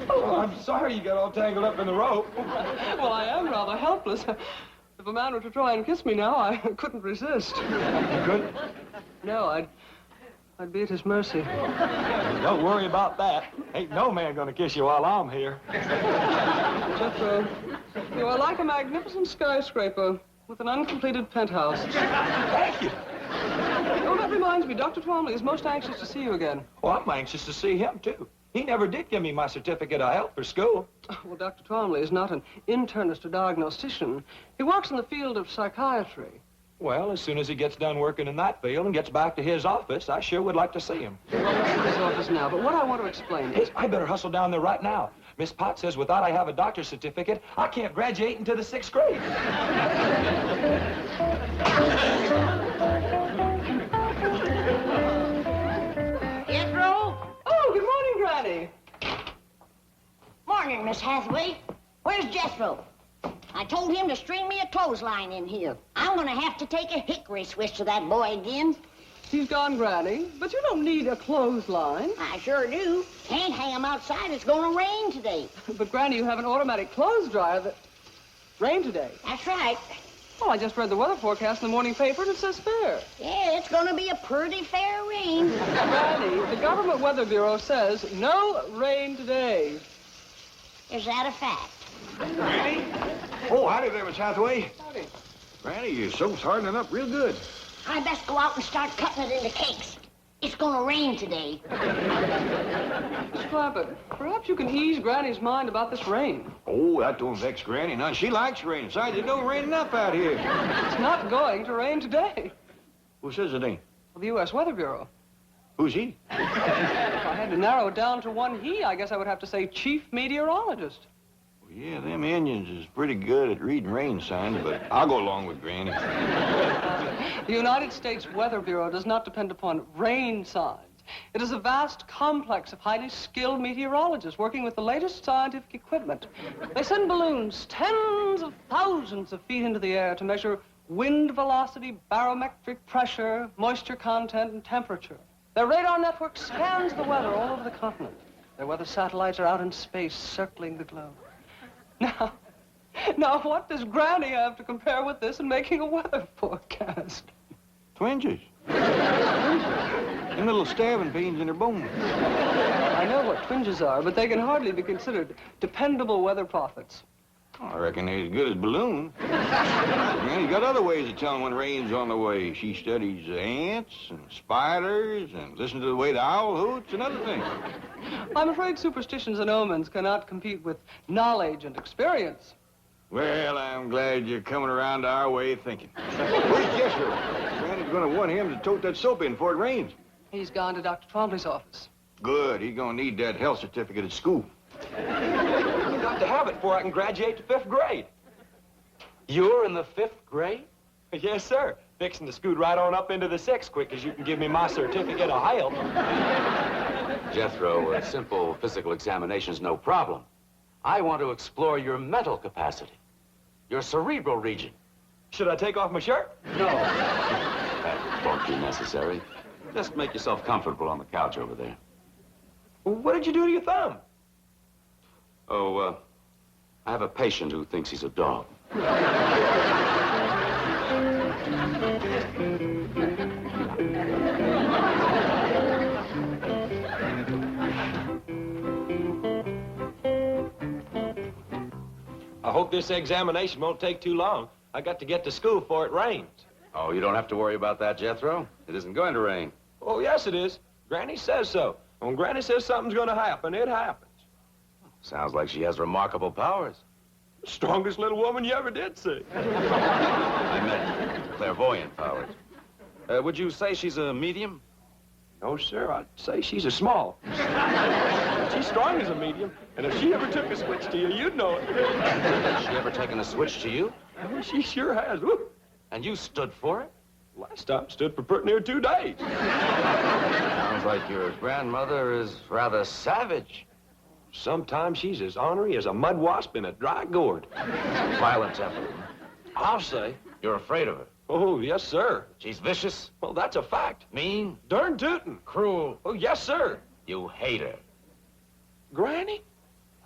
Oh, I'm sorry you got all tangled up in the rope. Well, I am rather helpless. If a man were to try and kiss me now, I couldn't resist. You couldn't? No, I'd be at his mercy. Don't worry about that. Ain't no man gonna kiss you while I'm here. Jethro, you are like a magnificent skyscraper with an uncompleted penthouse. Thank you. Oh, that reminds me, Dr. Twombly is most anxious to see you again. Well, I'm anxious to see him, too. He never did give me my certificate of health for school. Well, Dr. Twombly is not an internist or diagnostician. He works in the field of psychiatry. Well, as soon as he gets done working in that field and gets back to his office, I sure would like to see him. Well, I'm in his office now, but what I want to explain is... I better hustle down there right now. Miss Potts says without I have a doctor's certificate, I can't graduate into the 6th grade. Jethro? Oh, good morning, Granny. Morning, Miss Hathaway. Where's Jethro? I told him to string me a clothesline in here. I'm gonna have to take a hickory switch to that boy again. He's gone, Granny, but you don't need a clothesline. I sure do. Can't hang him outside. It's gonna rain today. But, Granny, you have an automatic clothes dryer that... Rain today. That's right. Well, I just read the weather forecast in the morning paper, and it says fair. Yeah, it's gonna be a pretty fair rain. Granny, the Government Weather Bureau says no rain today. Is that a fact? Granny? Oh, howdy there, Miss Hathaway. Howdy. Granny, your soap's hardening up real good. I best go out and start cutting it into cakes. It's gonna rain today. Miss Clampett, perhaps you can ease Granny's mind about this rain. Oh, that don't vex Granny none. She likes rain. Besides, it don't rain enough out here. It's not going to rain today. Who says it ain't? Well, the U.S. Weather Bureau. Who's he? If I had to narrow it down to one he, I guess I would have to say chief meteorologist. Well, yeah, them Indians is pretty good at reading rain signs, but I'll go along with Granny. The United States Weather Bureau does not depend upon rain signs. It is a vast complex of highly skilled meteorologists working with the latest scientific equipment. They send balloons tens of thousands of feet into the air to measure wind velocity, barometric pressure, moisture content, and temperature. Their radar network scans the weather all over the continent. Their weather satellites are out in space circling the globe. Now, what does Granny have to compare with this in making a weather forecast? Twinges. Them little stabbing pains in her bones. I know what twinges are, but they can hardly be considered dependable weather prophets. I reckon they're as good as balloons. Granny's got other ways of telling when rain's on the way. She studies ants and spiders and listens to the way the owl hoots and other things. I'm afraid superstitions and omens cannot compete with knowledge and experience. Well, I'm glad you're coming around to our way of thinking. Where's Jethro? Granny's gonna want him to tote that soap in before it rains. He's gone to Dr. Twombly's office. Good. He's gonna need that health certificate at school. I've got to have it before I can graduate to 5th grade. You're in the 5th grade? Yes, sir. Fixing to scoot right on up into the 6th quick as you can give me my certificate of health. Jethro, a simple physical examination's no problem. I want to explore your mental capacity, your cerebral region. Should I take off my shirt? No. That won't be necessary. Just make yourself comfortable on the couch over there. Well, what did you do to your thumb? Oh, I have a patient who thinks he's a dog. I hope this examination won't take too long. I got to get to school before it rains. Oh, you don't have to worry about that, Jethro. It isn't going to rain. Oh, yes, it is. Granny says so. When Granny says something's going to happen, it happens. Sounds like she has remarkable powers. Strongest little woman you ever did see. I meant clairvoyant powers. Would you say she's a medium? No, sir. I'd say she's a small. She's strong as a medium, and if she ever took a switch to you, you'd know it. Has she ever taken a switch to you? Oh, she sure has. Woo. And you stood for it? Last time stood for pretty near 2 days. Sounds like your grandmother is rather savage. Sometimes she's as ornery as a mud wasp in a dry gourd. Violent temper. I'll say. You're afraid of her. Oh, yes, sir. She's vicious. Well, that's a fact. Mean. Darn tootin'. Cruel. Oh, yes, sir. You hate her. Granny?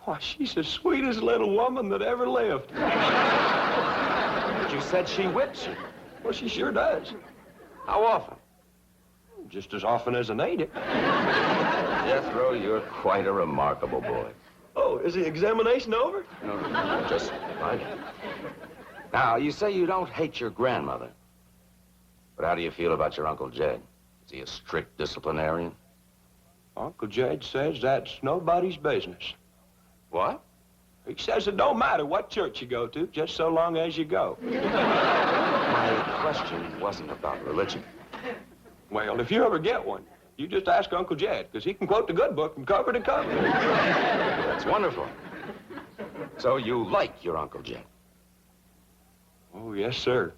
Why, she's the sweetest little woman that ever lived. But you said she whips you. Well, she sure does. How often? Just as often as I need it. Jethro, you're quite a remarkable boy. Oh, is the examination over? No, just right. Now, you say you don't hate your grandmother. But how do you feel about your Uncle Jed? Is he a strict disciplinarian? Uncle Jed says that's nobody's business. What? He says it don't matter what church you go to, just so long as you go. My question wasn't about religion. Well, if you ever get one, you just ask Uncle Jed, because he can quote the good book from cover to cover. That's wonderful. So you like your Uncle Jed? Oh, yes, sir.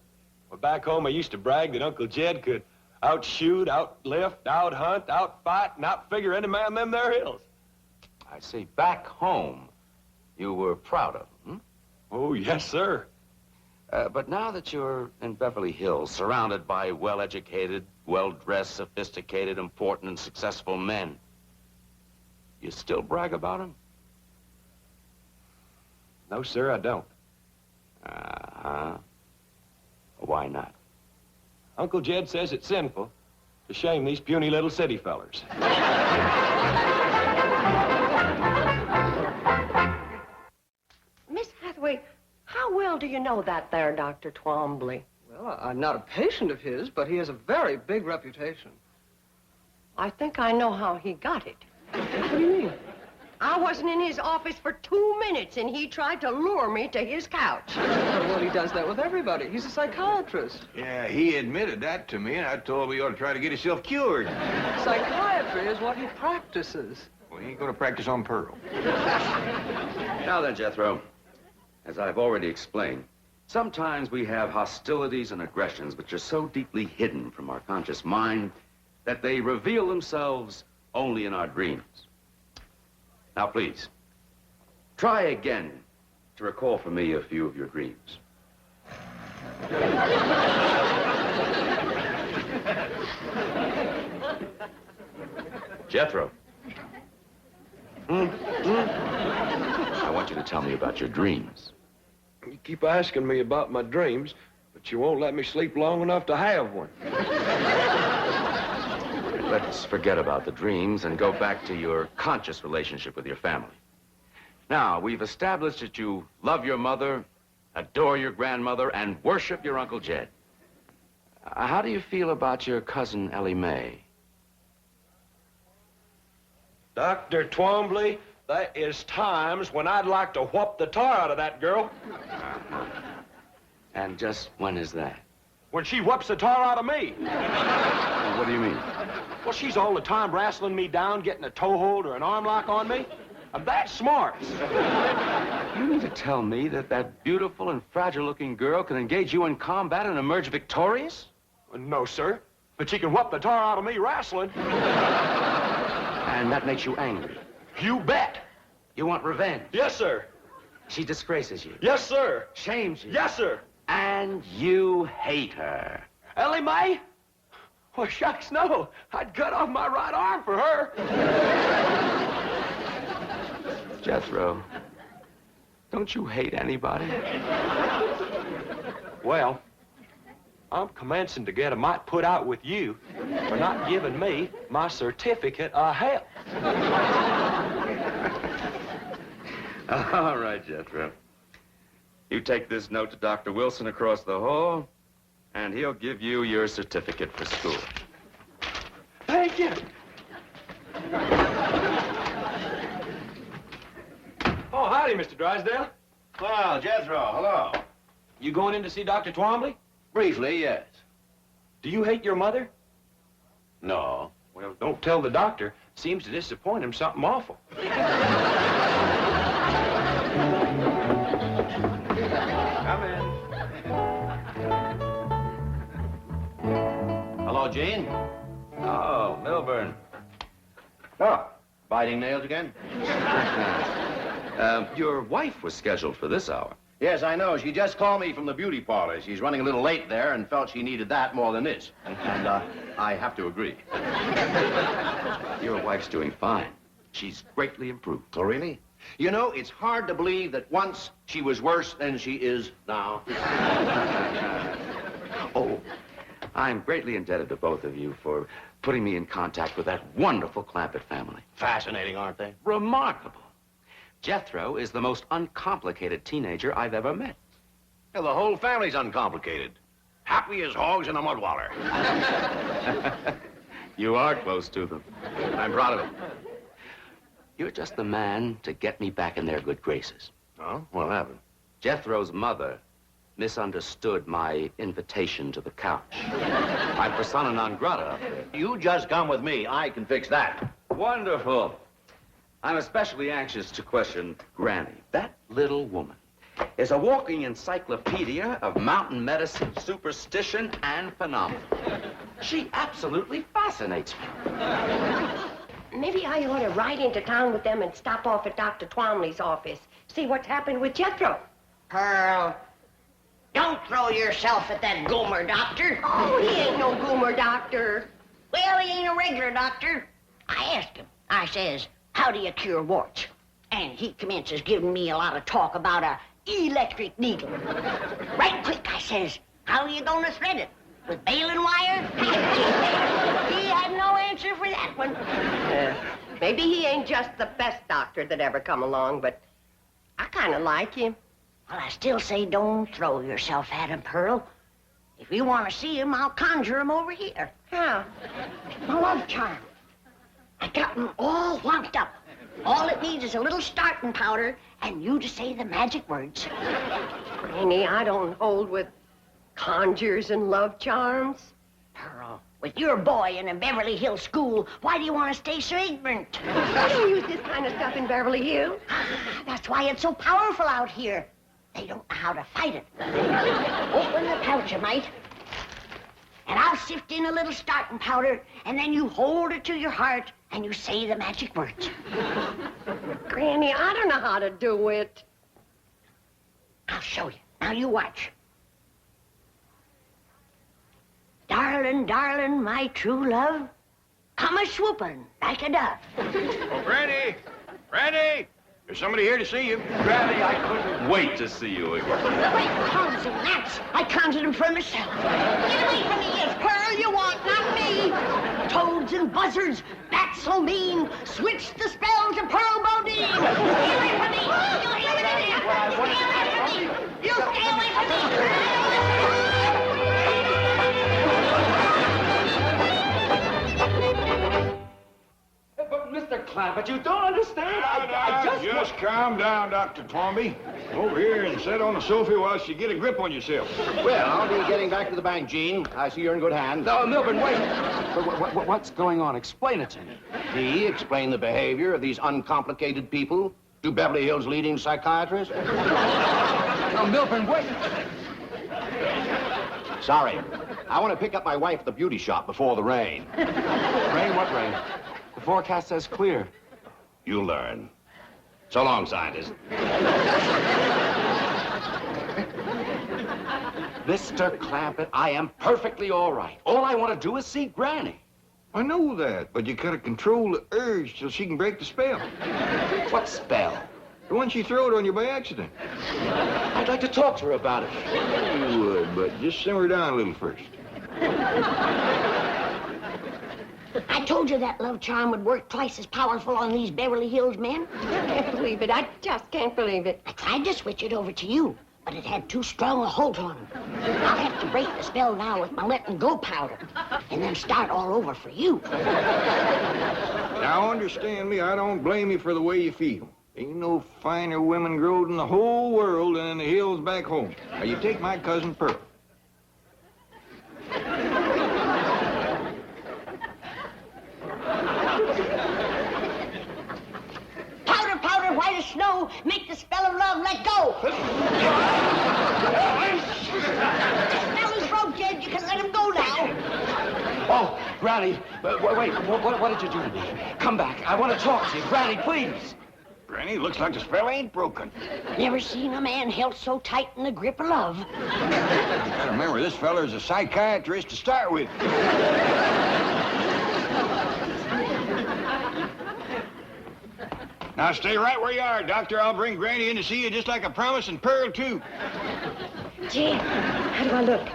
Well, back home, I used to brag that Uncle Jed could outshoot, outlift, outhunt, outfight, and outfigure any man in them there hills. I see. Back home, you were proud of him, Oh, yes, sir. But now that you're in Beverly Hills, surrounded by well-educated, well-dressed, sophisticated, important, and successful men, you still brag about him? No, sir, I don't. Uh-huh. Why not? Uncle Jed says it's sinful to shame these puny little city fellers. Miss Hathaway, how well do you know that there, Dr. Twombly? Well, I'm not a patient of his, but he has a very big reputation. I think I know how he got it. What do you mean? I wasn't in his office for 2 minutes, and he tried to lure me to his couch. Well, he does that with everybody. He's a psychiatrist. Yeah, he admitted that to me, and I told him he ought to try to get himself cured. Psychiatry is what he practices. Well, he ain't gonna practice on Pearl. Now then, Jethro, as I've already explained, sometimes we have hostilities and aggressions which are so deeply hidden from our conscious mind that they reveal themselves only in our dreams. Now, please, try again to recall for me a few of your dreams. Jethro. I want you to tell me about your dreams. You keep asking me about my dreams, but you won't let me sleep long enough to have one. Let's forget about the dreams and go back to your conscious relationship with your family. Now, we've established that you love your mother, adore your grandmother, and worship your Uncle Jed. How do you feel about your cousin Ellie Mae? Dr. Twombly, there is times when I'd like to whoop the tar out of that girl. And just when is that? When she whoops the tar out of me. What do you mean? Well, she's all the time wrestling me down, getting a toehold or an arm lock on me. I'm that smart. You mean to tell me that that beautiful and fragile-looking girl can engage you in combat and emerge victorious? No, sir. But she can whoop the tar out of me wrestling. And that makes you angry. You bet. You want revenge. Yes, sir. She disgraces you. Yes, sir. Shames you. Yes, sir. And you hate her. Ellie Mae? Well, shucks, no. I'd cut off my right arm for her. Jethro, don't you hate anybody? Well, I'm commencing to get a mite put out with you for not giving me my certificate of health. All right, Jethro. You take this note to Dr. Wilson across the hall, and he'll give you your certificate for school. Thank you. Oh, howdy, Mr. Drysdale. Well, Jethro, hello. You going in to see Dr. Twombly? Briefly, yes. Do you hate your mother? No. Well, don't tell the doctor. Seems to disappoint him something awful. Come in. Hello, Gene. Oh, Milburn. Oh, biting nails again? Your wife was scheduled for this hour. Yes, I know. She just called me from the beauty parlor. She's running a little late there and felt she needed that more than this. And I have to agree. Your wife's doing fine. She's greatly improved. Oh, really? You know, it's hard to believe that once she was worse than she is now. Oh, I'm greatly indebted to both of you for putting me in contact with that wonderful Clampett family. Fascinating, aren't they? Remarkable. Jethro is the most uncomplicated teenager I've ever met. Yeah, the whole family's uncomplicated. Happy as hogs in a mud waller. You are close to them. I'm proud of it. You're just the man to get me back in their good graces. Oh, what happened? Jethro's mother misunderstood my invitation to the couch. I'm persona non grata. You just come with me. I can fix that. Wonderful. I'm especially anxious to question Granny. That little woman is a walking encyclopedia of mountain medicine, superstition, and phenomena. She absolutely fascinates me. Maybe I ought to ride into town with them and stop off at Dr. Twombly's office. See what's happened with Jethro. Pearl, don't throw yourself at that goomer doctor. Oh, he ain't no goomer doctor. Well, he ain't a regular doctor. I asked him. I says, how do you cure warts? And he commences giving me a lot of talk about a electric needle. Right quick, I says, how are you gonna thread it? With baling wire? He had no answer for that one. Maybe he ain't just the best doctor that ever come along, but I kind of like him. Well, I still say don't throw yourself at him, Pearl. If you want to see him, I'll conjure him over here. How? My love charm. I got him all wound up. All it needs is a little starting powder and you to say the magic words. Granny, I don't hold with conjures and love charms. Pearl, with your boy in a Beverly Hills school, why do you want to stay so ignorant? I don't use this kind of stuff in Beverly Hills. That's why it's so powerful out here. They don't know how to fight it. Open the pouch a mite, and I'll sift in a little starting powder, and then you hold it to your heart, and you say the magic words. Granny, I don't know how to do it. I'll show you. Now you watch. Darling, darling, my true love, come a-swooping like a dove. Oh, Granny! Granny! There's somebody here to see you. Granny, I couldn't wait to see you again. Great cows and gnats, I conjured them for myself. Get away from me, it's Pearl you want, not me. Toads and buzzards, bats so mean, switch the spell to Pearl Bodine. Get away from me, you hear me? Stay away from me, you stay away from me. But, Mr. Clampett, you don't understand. I Just calm down, Dr. Twombly. Over here and sit on the sofa while you get a grip on yourself. Well, I'll be getting back to the bank, Gene. I see you're in good hands. No, Milburn, wait. What's going on? Explain it to me. He explained the behavior of these uncomplicated people to Beverly Hills' leading psychiatrist. No, Milburn, wait. Sorry. I want to pick up my wife at the beauty shop before the rain. Rain? What rain? The forecast says clear. You'll learn. So long, scientist. Mr. Clampett, I am perfectly all right. All I want to do is see Granny. I know that, but you gotta control the urge so she can break the spell. What spell? The one she throwed on you by accident. I'd like to talk to her about it. You would, but just simmer down a little first. I told you that love charm would work twice as powerful on these Beverly Hills men. I can't believe it. I just can't believe it. I tried to switch it over to you, but it had too strong a hold on him. I'll have to break the spell now with my letting go powder, and then start all over for you. Now, understand me, I don't blame you for the way you feel. Ain't no finer women growed in the whole world than in the hills back home. Now, you take my cousin Pearl. Powder, powder, white as snow, make the spell of love let go. The spell is broke, Jed. You can let him go now. Oh, Granny, wait, what did you do to me? Come back. I want to talk to you. Granny, please. Granny, looks like the spell ain't broken. Never seen a man held so tight in the grip of love. You gotta remember, this feller's a psychiatrist to start with. Now stay right where you are, Doctor. I'll bring Granny in to see you just like I promised, and Pearl, too. Jed, how do I look?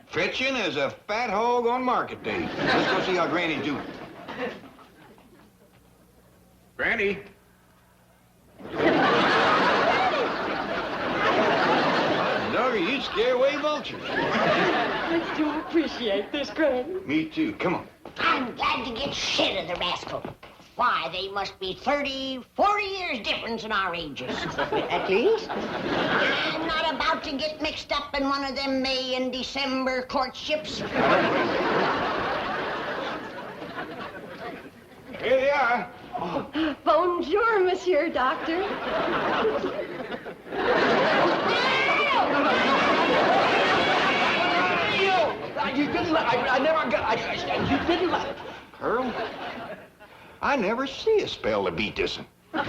Fetching as a fat hog on market day. Let's go see how Granny's doing. Granny. Doggy, you'd scare away vultures. I do appreciate this, Granny. Me too. Come on. I'm glad to get shit of the rascal. Why, they must be 30, 40 years difference in our ages. At least. I'm not about to get mixed up in one of them May and December courtships. Here they are. Bonjour, Monsieur Doctor. You didn't let... I never got... you didn't let... Pearl, I never see a spell to beat this one. I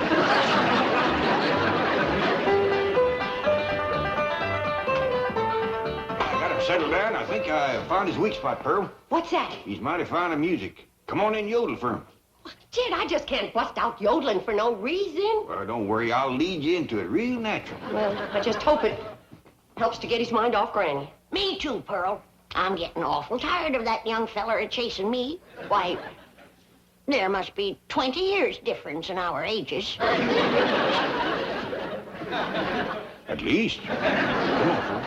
got him settled down. I think I found his weak spot, Pearl. What's that? He's mighty fond of music. Come on in, yodel for him. Jed, I just can't bust out yodeling for no reason. Well, don't worry. I'll lead you into it real natural. Well, I just hope it helps to get his mind off Granny. Me too, Pearl. I'm getting awful tired of that young feller chasing me. Why, there must be 20 years difference in our ages. At least. Come on, Pearl.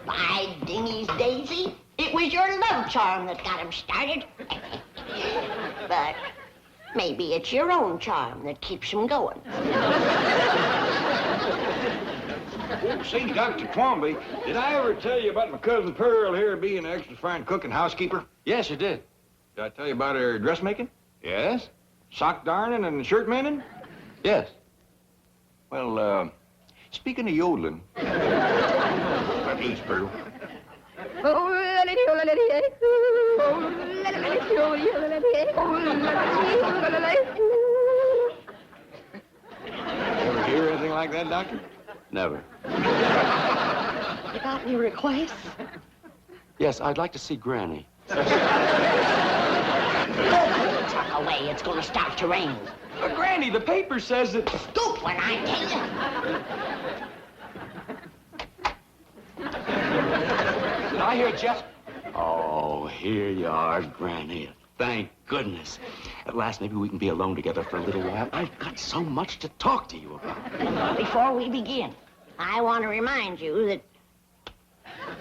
By dingy's daisy, it was your love charm that got him started. But maybe it's your own charm that keeps him going. Oh, say, Dr. Twombly, did I ever tell you about my cousin Pearl here being an extra fine cook and housekeeper? Yes, you did. Did I tell you about her dressmaking? Yes? Sock darning and shirt mending? Yes. Well, speaking of yodeling, at least, Pearl. Ever hear anything like that, Doctor? Never. You got any requests? Yes, I'd like to see Granny. Tuck away, it's gonna start to rain. But, Granny, the paper says that... Scoop when I tell you. Did I hear Jeff... Oh, here you are, Granny. Thank goodness. At last, maybe we can be alone together for a little while. I've got so much to talk to you about. Before we begin, I want to remind you that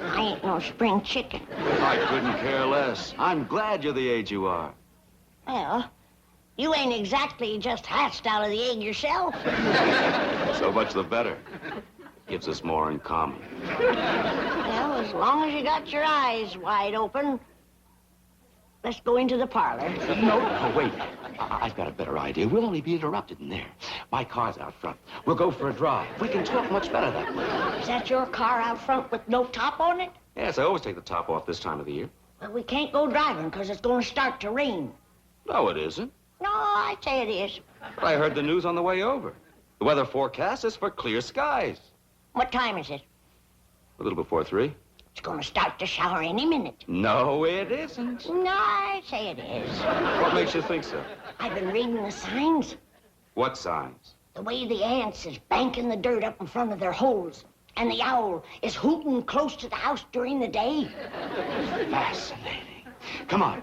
I ain't no spring chicken. I couldn't care less. I'm glad you're the age you are. Well, you ain't exactly just hatched out of the egg yourself. So much the better. Gives us more in common. Well, as long as you got your eyes wide open, let's go into the parlor. No, wait. I've got a better idea. We'll only be interrupted in there. My car's out front. We'll go for a drive. We can talk much better that way. Is that your car out front with no top on it? Yes, I always take the top off this time of the year. Well, we can't go driving because it's going to start to rain. No, it isn't. No, I say it is. But I heard the news on the way over. The weather forecast is for clear skies. What time is it? A little before 3. It's going to start to shower any minute. No, it isn't. No, I say it is. What makes you think so? I've been reading the signs. What signs? The way the ants is banking the dirt up in front of their holes. And the owl is hooting close to the house during the day. Fascinating. Come on.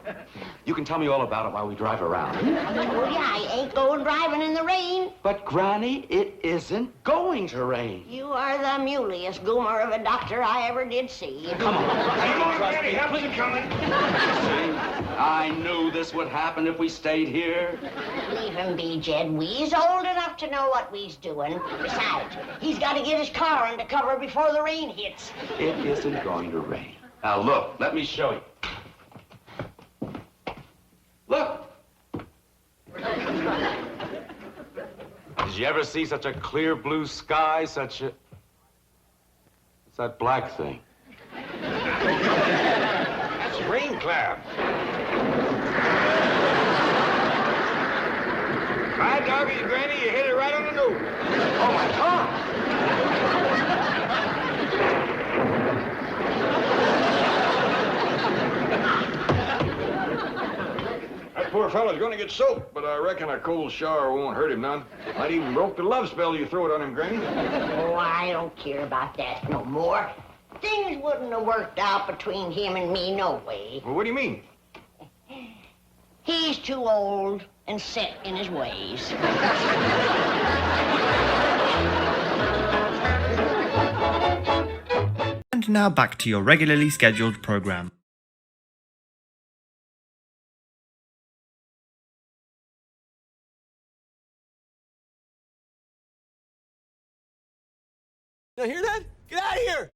You can tell me all about it while we drive around. I told you I ain't going driving in the rain. But, Granny, it isn't going to rain. You are the muliest goomer of a doctor I ever did see. Come on. Come on, Granny, help me coming. I knew this would happen if we stayed here. Leave him be, Jed. We's old enough to know what we's doing. Besides, he's got to get his car under cover before the rain hits. It isn't going to rain. Now, look, let me show you. Look. Did you ever see such a clear blue sky, such a... What's that black thing? That's a rain cloud. My doggy, Granny, you hit it right on the nose. Oh, my God! Poor fellow's gonna get soaked, but I reckon a cold shower won't hurt him none. Might even broke the love spell you throw it on him, Granny. Oh, I don't care about that no more. Things wouldn't have worked out between him and me no way. Well, what do you mean? He's too old and set in his ways. And now back to your regularly scheduled program. You hear that? Get out of here!